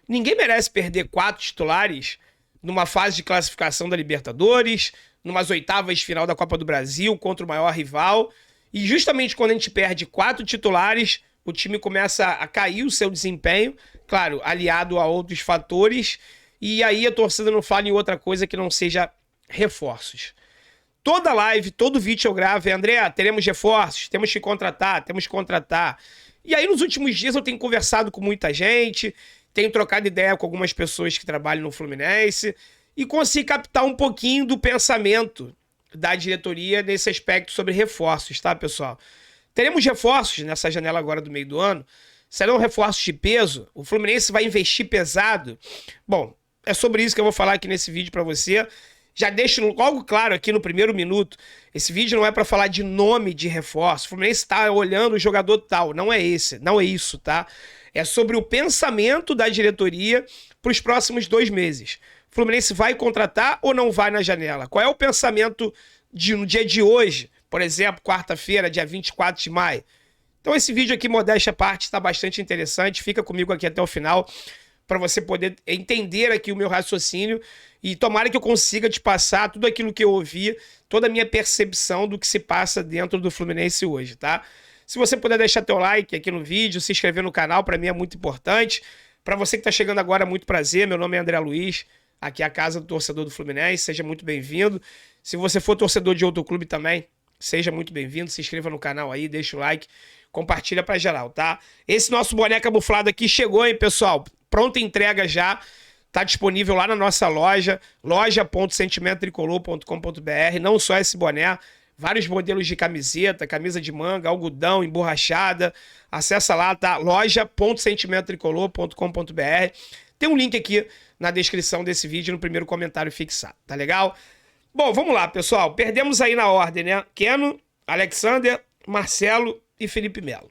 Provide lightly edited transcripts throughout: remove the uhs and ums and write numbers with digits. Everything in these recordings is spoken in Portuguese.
Ninguém merece perder 4 titulares numa fase de classificação da Libertadores, numas oitavas de final da Copa do Brasil contra o maior rival. E justamente quando a gente perde 4 titulares, o time começa a cair o seu desempenho, claro, aliado a outros fatores, e aí a torcida não fala em outra coisa que não seja reforços. Toda live, todo vídeo eu gravo é: André, teremos reforços, temos que contratar, temos que contratar. E aí nos últimos dias eu tenho conversado com muita gente, tenho trocado ideia com algumas pessoas que trabalham no Fluminense e consegui captar um pouquinho do pensamento da diretoria nesse aspecto sobre reforços, tá, pessoal? Teremos reforços nessa janela agora do meio do ano. Serão reforços de peso? O Fluminense vai investir pesado? Bom, é sobre isso que eu vou falar aqui nesse vídeo pra você. Já deixo logo claro aqui no primeiro minuto, esse vídeo não é pra falar de nome de reforço. O Fluminense tá olhando o jogador tal, não é esse, não é isso, tá? É sobre o pensamento da diretoria pros próximos 2 meses. O Fluminense vai contratar ou não vai na janela? Qual é o pensamento no dia de hoje? Por exemplo, quarta-feira, dia 24 de maio. Então esse vídeo aqui, modéstia à parte, está bastante interessante. Fica comigo aqui até o final para você poder entender aqui o meu raciocínio e tomara que eu consiga te passar tudo aquilo que eu ouvi, toda a minha percepção do que se passa dentro do Fluminense hoje, tá? Se você puder deixar teu like aqui no vídeo, se inscrever no canal, para mim é muito importante. Para você que está chegando agora, muito prazer. Meu nome é André Luiz, aqui é a casa do torcedor do Fluminense, seja muito bem-vindo. Se você for torcedor de outro clube também, seja muito bem-vindo, se inscreva no canal aí, deixa o like, compartilha pra geral, tá? Esse nosso boné camuflado aqui chegou, hein, pessoal? Pronta entrega já, tá disponível lá na nossa loja, loja.sentimentotricolor.com.br. Não só esse boné, vários modelos de camiseta, camisa de manga, algodão, emborrachada. Acessa lá, tá? loja.sentimentotricolor.com.br. Tem um link aqui na descrição desse vídeo, no primeiro comentário fixado, tá legal? Bom, vamos lá, pessoal. Perdemos aí na ordem, né? Keno, Alexander, Marcelo e Felipe Melo.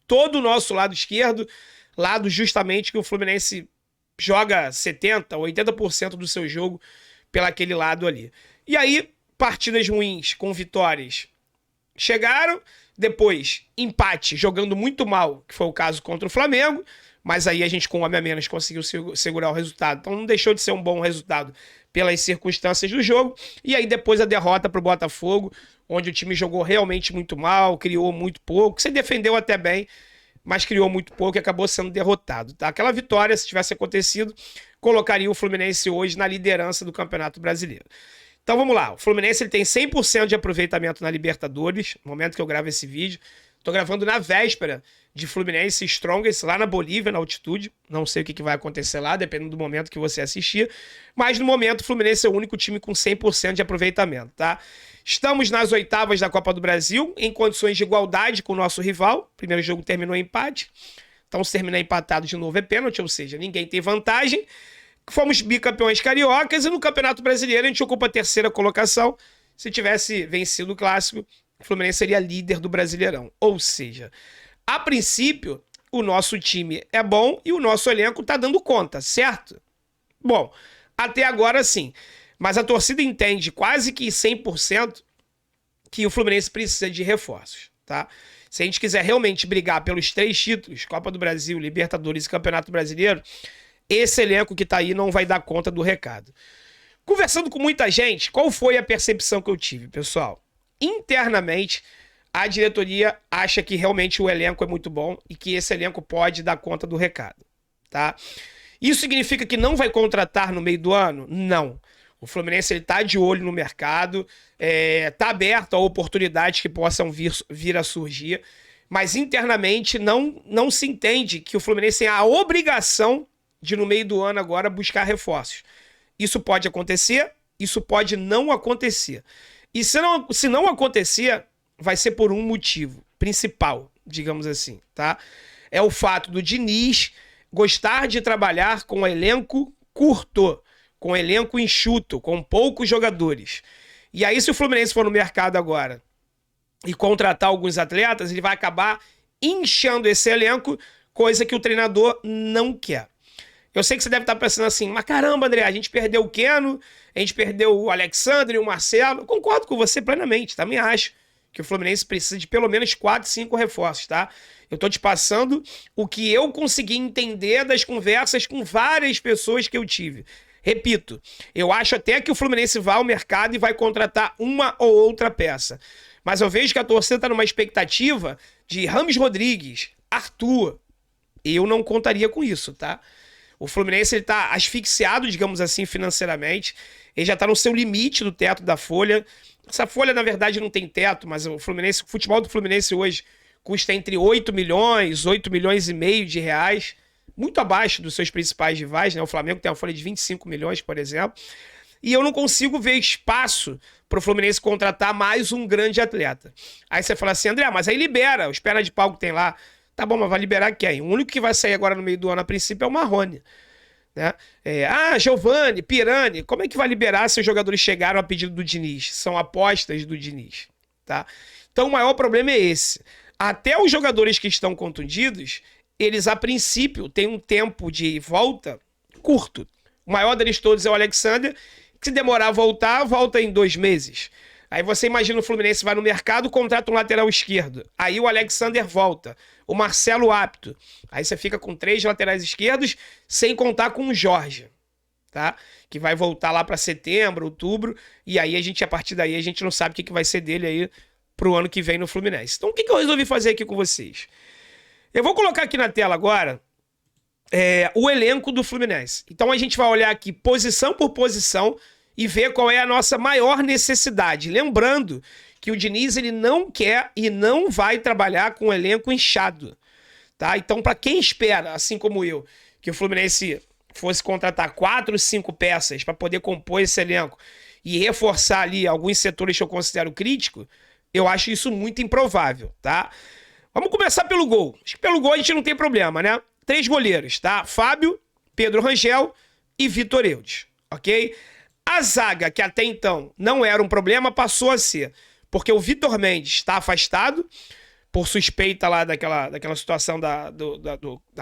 Todo o nosso lado esquerdo, lado justamente que o Fluminense joga 70%, 80% do seu jogo pelaquele lado ali. E aí, partidas ruins com vitórias chegaram, depois empate jogando muito mal, que foi o caso contra o Flamengo, mas aí a gente com um homem a menos conseguiu segurar o resultado. Então não deixou de ser um bom resultado pelas circunstâncias do jogo. E aí depois a derrota para o Botafogo, onde o time jogou realmente muito mal, criou muito pouco, se defendeu até bem, mas criou muito pouco e acabou sendo derrotado. Tá? Aquela vitória, se tivesse acontecido, colocaria o Fluminense hoje na liderança do Campeonato Brasileiro. Então vamos lá, o Fluminense ele tem 100% de aproveitamento na Libertadores, no momento que eu gravo esse vídeo. Tô gravando na véspera de Fluminense e Strongest lá na Bolívia, na altitude. Não sei o que vai acontecer lá, dependendo do momento que você assistir. Mas no momento o Fluminense é o único time com 100% de aproveitamento, tá? Estamos nas oitavas da Copa do Brasil, em condições de igualdade com o nosso rival. O primeiro jogo terminou em empate. Então se terminar empatado de novo é pênalti, ou seja, ninguém tem vantagem. Fomos bicampeões cariocas e no Campeonato Brasileiro a gente ocupa a 3ª colocação. Se tivesse vencido o Clássico, o Fluminense seria líder do Brasileirão. Ou seja, a princípio, o nosso time é bom e o nosso elenco tá dando conta, certo? Bom, até agora sim. Mas a torcida entende quase que 100% que o Fluminense precisa de reforços, tá? Se a gente quiser realmente brigar pelos 3 títulos, Copa do Brasil, Libertadores e Campeonato Brasileiro, esse elenco que tá aí não vai dar conta do recado. Conversando com muita gente, qual foi a percepção que eu tive, pessoal? Internamente, a diretoria acha que realmente o elenco é muito bom e que esse elenco pode dar conta do recado, tá? Isso significa que não vai contratar no meio do ano? Não. O Fluminense ele tá de olho no mercado, tá aberto a oportunidades que possam vir a surgir, mas internamente não se entende que o Fluminense tem a obrigação de, no meio do ano agora, buscar reforços. Isso pode acontecer, isso pode não acontecer. E se não acontecer, vai ser por um motivo principal, digamos assim, tá? É o fato do Diniz gostar de trabalhar com elenco curto, com elenco enxuto, com poucos jogadores. E aí, se o Fluminense for no mercado agora e contratar alguns atletas, ele vai acabar inchando esse elenco, coisa que o treinador não quer. Eu sei que você deve estar pensando assim, mas caramba, André, a gente perdeu o Keno, a gente perdeu o Alexandre e o Marcelo. Eu concordo com você plenamente, também acho que o Fluminense precisa de pelo menos 4, 5 reforços, tá? Eu tô te passando o que eu consegui entender das conversas com várias pessoas que eu tive. Repito, eu acho até que o Fluminense vai ao mercado e vai contratar uma ou outra peça. Mas eu vejo que a torcida tá numa expectativa de Rames Rodrigues, Arthur. Eu não contaria com isso, tá? O Fluminense, ele tá asfixiado, digamos assim, financeiramente. Ele já tá no seu limite do teto da folha. Essa folha, na verdade, não tem teto, mas o futebol do Fluminense hoje custa entre 8 milhões, 8 milhões e meio de reais. Muito abaixo dos seus principais rivais, né? O Flamengo tem uma folha de 25 milhões, por exemplo. E eu não consigo ver espaço para o Fluminense contratar mais um grande atleta. Aí você fala assim, André, mas aí libera os pernas de pau que tem lá. Tá bom, mas vai liberar quem? O único que vai sair agora no meio do ano, a princípio, é o Marrone. Né? Giovani, Pirani, como é que vai liberar se os jogadores chegaram a pedido do Diniz? São apostas do Diniz. Tá? Então o maior problema é esse. Até os jogadores que estão contundidos, eles, a princípio, têm um tempo de volta curto. O maior deles todos é o Alexander, que se demorar a voltar, volta em 2 meses. Aí você imagina o Fluminense vai no mercado, contrata um lateral esquerdo. Aí o Alexander volta. O Marcelo apto. Aí você fica com 3 laterais esquerdos, sem contar com o Jorge, tá? Que vai voltar lá para setembro, outubro, e aí a partir daí, a gente não sabe o que vai ser dele aí pro ano que vem no Fluminense. Então o que eu resolvi fazer aqui com vocês? Eu vou colocar aqui na tela agora o elenco do Fluminense. Então a gente vai olhar aqui posição por posição e ver qual é a nossa maior necessidade. Lembrando que o Diniz, ele não quer e não vai trabalhar com o elenco inchado, tá? Então, para quem espera, assim como eu, que o Fluminense fosse contratar 4, 5 peças para poder compor esse elenco e reforçar ali alguns setores que eu considero crítico, eu acho isso muito improvável, tá? Vamos começar pelo gol. Acho que pelo gol a gente não tem problema, né? 3 goleiros, tá? Fábio, Pedro Rangel e Vitor Eudes, ok? A zaga, que até então não era um problema, passou a ser. Porque o Vitor Mendes está afastado por suspeita lá daquela situação da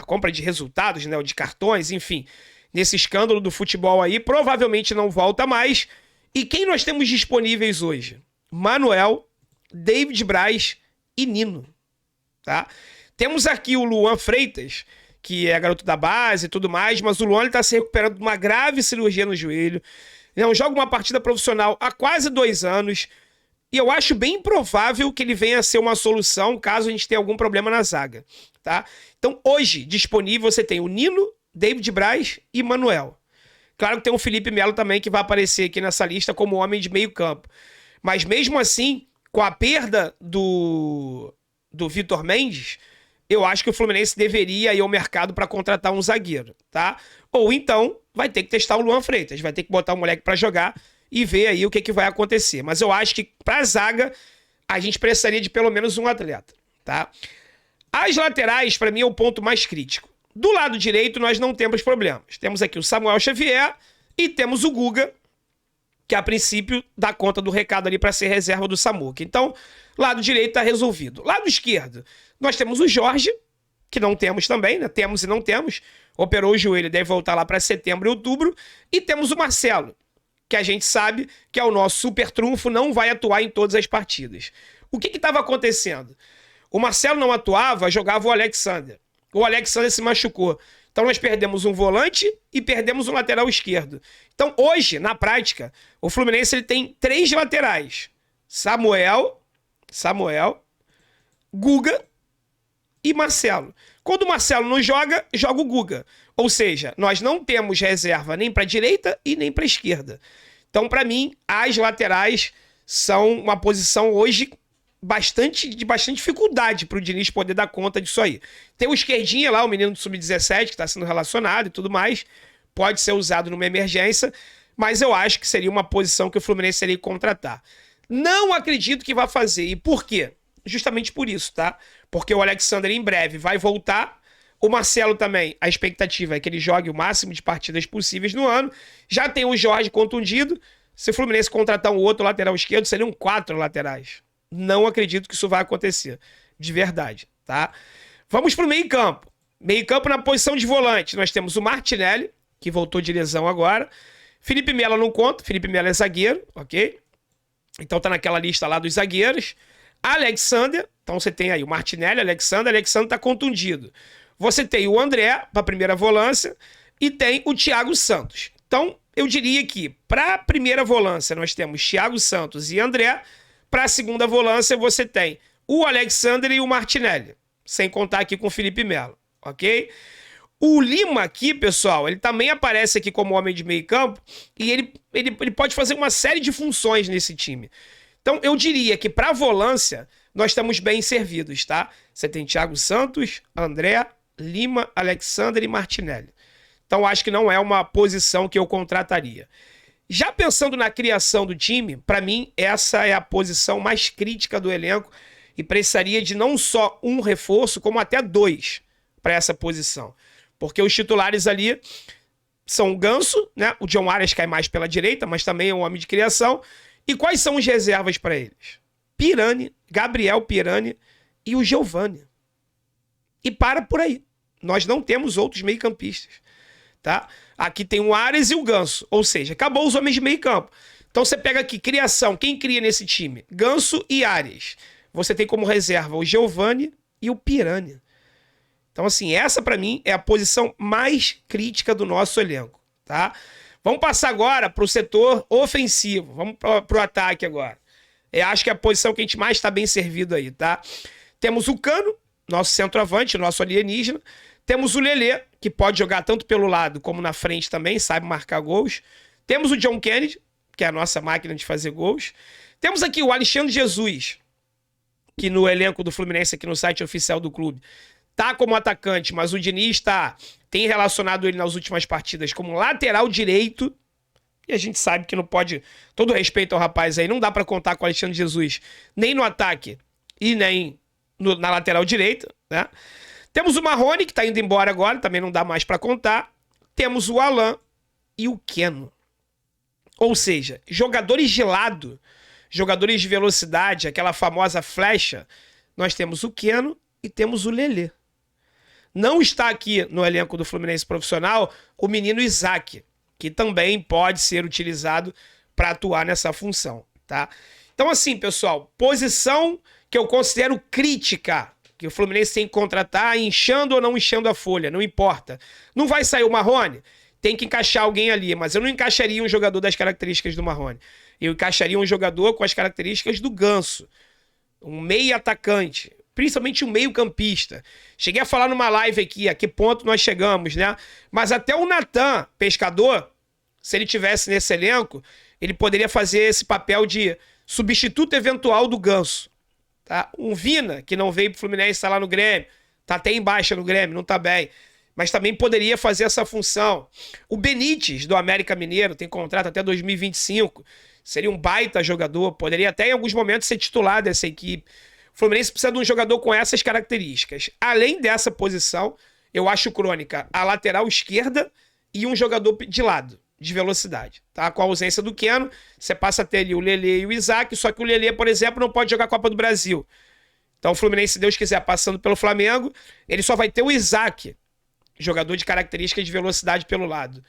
compra de resultados, né? Ou de cartões, enfim. Nesse escândalo do futebol aí, provavelmente não volta mais. E quem nós temos disponíveis hoje? Manuel, David Braz e Nino. Tá? Temos aqui o Luan Freitas, que é garoto da base e tudo mais, mas o Luan está se recuperando de uma grave cirurgia no joelho. Não joga uma partida profissional há quase 2 anos. E eu acho bem improvável que ele venha a ser uma solução caso a gente tenha algum problema na zaga. Tá? Então, hoje, disponível, você tem o Nino, David Braz e Manuel. Claro que tem o Felipe Melo também, que vai aparecer aqui nessa lista como homem de meio campo. Mas mesmo assim, com a perda do Vitor Mendes, eu acho que o Fluminense deveria ir ao mercado para contratar um zagueiro, tá? Ou então vai ter que testar o Luan Freitas, vai ter que botar o moleque para jogar e ver aí o que vai acontecer. Mas eu acho que para zaga a gente precisaria de pelo menos um atleta, tá? As laterais, para mim, é o ponto mais crítico. Do lado direito nós não temos problemas. Temos aqui o Samuel Xavier e temos o Guga, que a princípio dá conta do recado ali para ser reserva do Samuca. Então, lado direito está resolvido. Lado esquerdo, nós temos o Jorge, que não temos também, né? Temos e não temos. Operou o joelho, deve voltar lá para setembro e outubro. E temos o Marcelo, que a gente sabe que é o nosso super trunfo, não vai atuar em todas as partidas. O que estava acontecendo? O Marcelo não atuava, jogava o Alexander. O Alexander se machucou. Então nós perdemos um volante e perdemos um lateral esquerdo. Então hoje, na prática, o Fluminense ele tem 3 laterais. Samuel, Guga e Marcelo. Quando o Marcelo não joga, joga o Guga. Ou seja, nós não temos reserva nem para a direita e nem para a esquerda. Então, para mim, as laterais são uma posição hoje de bastante dificuldade para o Diniz poder dar conta disso aí. Tem o esquerdinha lá, o menino do Sub-17, que está sendo relacionado e tudo mais. Pode ser usado numa emergência, mas eu acho que seria uma posição que o Fluminense teria que contratar. Não acredito que vá fazer. E por quê? Justamente por isso, tá? Porque o Alexander em breve vai voltar. O Marcelo também, a expectativa é que ele jogue o máximo de partidas possíveis no ano. Já tem o Jorge contundido. Se o Fluminense contratar um outro lateral esquerdo, seriam 4 laterais. Não acredito que isso vai acontecer. De verdade, tá? Vamos pro meio-campo. Meio-campo na posição de volante. Nós temos o Martinelli, que voltou de lesão agora. Felipe Melo não conta. Felipe Melo é zagueiro, ok? Então tá naquela lista lá dos zagueiros. Alexander, então você tem aí o Martinelli, Alexander tá contundido. Você tem o André para a primeira volância e tem o Thiago Santos. Então, eu diria que para a primeira volância nós temos Thiago Santos e André. Para a segunda volância você tem o Alexander e o Martinelli. Sem contar aqui com o Felipe Melo, ok? O Lima aqui, pessoal, ele também aparece aqui como homem de meio campo e ele pode fazer uma série de funções nesse time. Então, eu diria que para a volância nós estamos bem servidos, tá? Você tem Thiago Santos, André, Lima, Alexander e Martinelli. Então, acho que não é uma posição que eu contrataria. Já pensando na criação do time, para mim, essa é a posição mais crítica do elenco e precisaria de não só um reforço, como até 2 para essa posição. Porque os titulares ali são o Ganso, né? O John Arias cai mais pela direita, mas também é um homem de criação. E quais são as reservas para eles? Pirani, Gabriel Pirani e o Giovani. E para por aí. Nós não temos outros meio-campistas, tá? Aqui tem o Arias e o Ganso, ou seja, acabou os homens de meio campo. Então você pega aqui, criação, quem cria nesse time? Ganso e Arias. Você tem como reserva o Giovani e o Pirani. Então assim, essa para mim é a posição mais crítica do nosso elenco, tá? Vamos passar agora para o setor ofensivo, vamos para o ataque agora. Eu acho que é a posição que a gente mais está bem servido aí, tá? Temos o Cano, nosso centroavante, nosso alienígena. Temos o Lelê, que pode jogar tanto pelo lado como na frente também, sabe marcar gols. Temos o John Kennedy, que é a nossa máquina de fazer gols. Temos aqui o Alexandre Jesus, que no elenco do Fluminense, aqui no site oficial do clube, tá como atacante, mas o Diniz tem relacionado ele nas últimas partidas como lateral direito. E a gente sabe que não pode, todo respeito ao rapaz aí, não dá para contar com o Alexandre Jesus nem no ataque e nem na lateral direita, né? Temos o Marrone, que está indo embora agora, também não dá mais para contar. Temos o Alan e o Keno. Ou seja, jogadores de lado, jogadores de velocidade, aquela famosa flecha, nós temos o Keno e temos o Lelê. Não está aqui no elenco do Fluminense profissional o menino Isaac, que também pode ser utilizado para atuar nessa função, tá? Então assim, pessoal, posição que eu considero crítica, que o Fluminense tem que contratar, inchando ou não inchando a folha, não importa. Não vai sair o Marrone? Tem que encaixar alguém ali, mas eu não encaixaria um jogador das características do Marrone. Eu encaixaria um jogador com as características do Ganso. Um meio atacante, principalmente um meio campista. Cheguei a falar numa live aqui, a que ponto nós chegamos, né? Mas até o Natan, pescador, se ele tivesse nesse elenco, ele poderia fazer esse papel de substituto eventual do Ganso. Tá? Um Vina, que não veio pro Fluminense, está lá no Grêmio, tá até em baixa no Grêmio, não tá bem, mas também poderia fazer essa função. O Benítez, do América Mineiro, tem contrato até 2025, seria um baita jogador, poderia até em alguns momentos ser titular dessa equipe. O Fluminense precisa de um jogador com essas características. Além dessa posição, eu acho crônica a lateral esquerda e um jogador de lado, de velocidade, tá? Com a ausência do Keno, você passa a ter ali o Lelê e o Isaac, só que o Lelê, por exemplo, não pode jogar a Copa do Brasil. Então o Fluminense, se Deus quiser, passando pelo Flamengo, ele só vai ter o Isaac, jogador de características de velocidade pelo lado.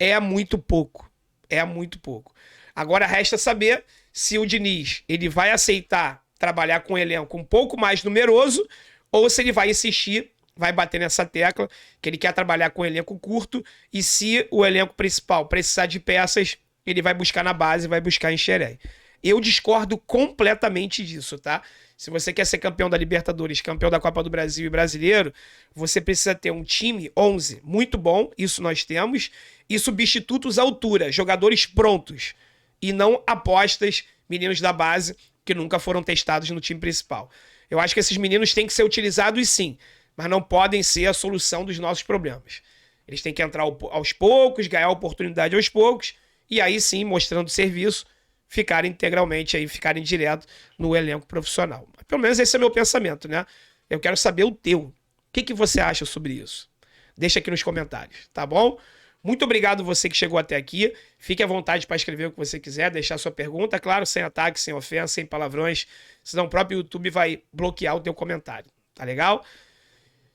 É muito pouco, é muito pouco. Agora resta saber se o Diniz, ele vai aceitar trabalhar com um elenco um pouco mais numeroso, ou se ele vai insistir, vai bater nessa tecla, que ele quer trabalhar com um elenco curto, e se o elenco principal precisar de peças, ele vai buscar na base, vai buscar em Xerém. Eu discordo completamente disso, tá? Se você quer ser campeão da Libertadores, campeão da Copa do Brasil e brasileiro, você precisa ter um time 11 muito bom, isso nós temos, e substitutos à altura, jogadores prontos, e não apostas, meninos da base, que nunca foram testados no time principal. Eu acho que esses meninos têm que ser utilizados sim, mas não podem ser a solução dos nossos problemas. Eles têm que entrar aos poucos, ganhar oportunidade aos poucos, e aí sim, mostrando serviço, ficarem integralmente aí, ficarem direto no elenco profissional. Mas, pelo menos esse é meu pensamento, né? Eu quero saber o teu. O que você acha sobre isso? Deixa aqui nos comentários, tá bom? Muito obrigado você que chegou até aqui. Fique à vontade para escrever o que você quiser, deixar sua pergunta, claro, sem ataque, sem ofensa, sem palavrões, senão o próprio YouTube vai bloquear o teu comentário, tá legal?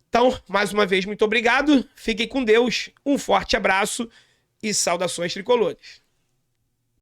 Então, mais uma vez, muito obrigado. Fiquem com Deus, um forte abraço e saudações tricolores.